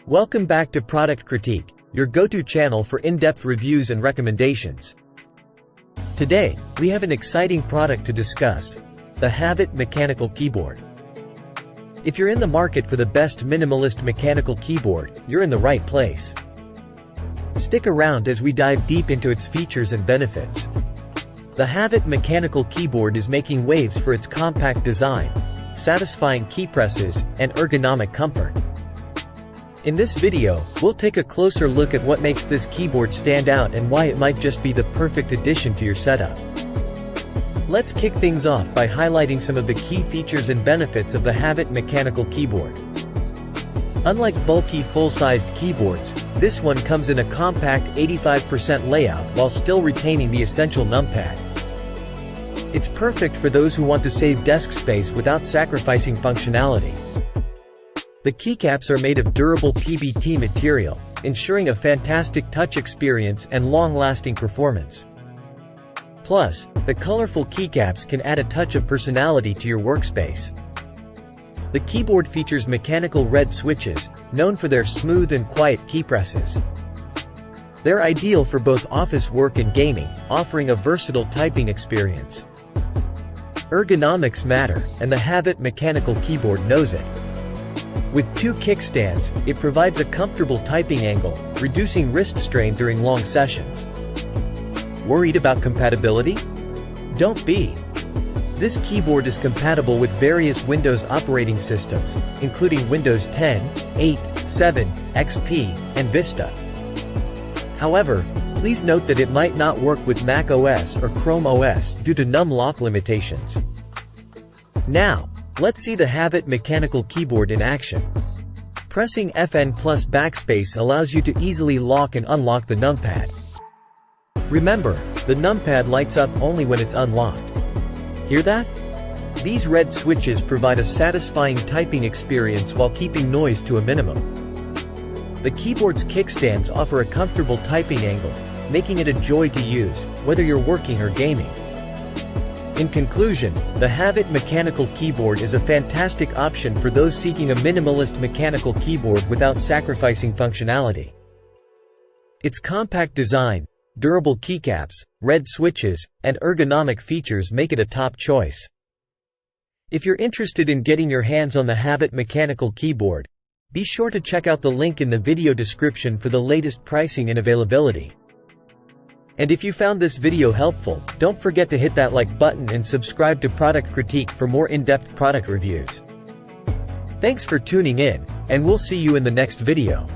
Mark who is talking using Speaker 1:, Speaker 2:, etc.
Speaker 1: Welcome back to Product Critique, your go-to channel for in-depth reviews and recommendations. Today, we have an exciting product to discuss: the Havit Mechanical Keyboard. If you're in the market for the best minimalist mechanical keyboard, you're in the right place. Stick around as we dive deep into its features and benefits. The Havit Mechanical Keyboard is making waves for its compact design, satisfying key presses, and ergonomic comfort. In this video, we'll take a closer look at what makes this keyboard stand out and why it might just be the perfect addition to your setup. Let's kick things off by highlighting some of the key features and benefits of the Havit Mechanical Keyboard. Unlike bulky full-sized keyboards, this one comes in a compact 85% layout while still retaining the essential numpad. It's perfect for those who want to save desk space without sacrificing functionality. The keycaps are made of durable PBT material, ensuring a fantastic touch experience and long-lasting performance. Plus, the colorful keycaps can add a touch of personality to your workspace. The keyboard features mechanical red switches, known for their smooth and quiet key presses. They're ideal for both office work and gaming, offering a versatile typing experience. Ergonomics matter, and the Havit Mechanical Keyboard knows it. With two kickstands, it provides a comfortable typing angle, reducing wrist strain during long sessions. Worried about compatibility? Don't be. This keyboard is compatible with various Windows operating systems, including Windows 10, 8, 7, XP, and Vista. However, please note that it might not work with Mac OS or Chrome OS due to num-lock limitations. Now, let's see the Havit Mechanical Keyboard in action. Pressing FN plus backspace allows you to easily lock and unlock the numpad. Remember, the numpad lights up only when it's unlocked. Hear that? These red switches provide a satisfying typing experience while keeping noise to a minimum. The keyboard's kickstands offer a comfortable typing angle, making it a joy to use, whether you're working or gaming. In conclusion, the Havit Mechanical Keyboard is a fantastic option for those seeking a minimalist mechanical keyboard without sacrificing functionality. Its compact design, durable keycaps, red switches, and ergonomic features make it a top choice. If you're interested in getting your hands on the Havit Mechanical Keyboard, be sure to check out the link in the video description for the latest pricing and availability. And if you found this video helpful, don't forget to hit that like button and subscribe to Product Critique for more in-depth product reviews. Thanks for tuning in, and we'll see you in the next video.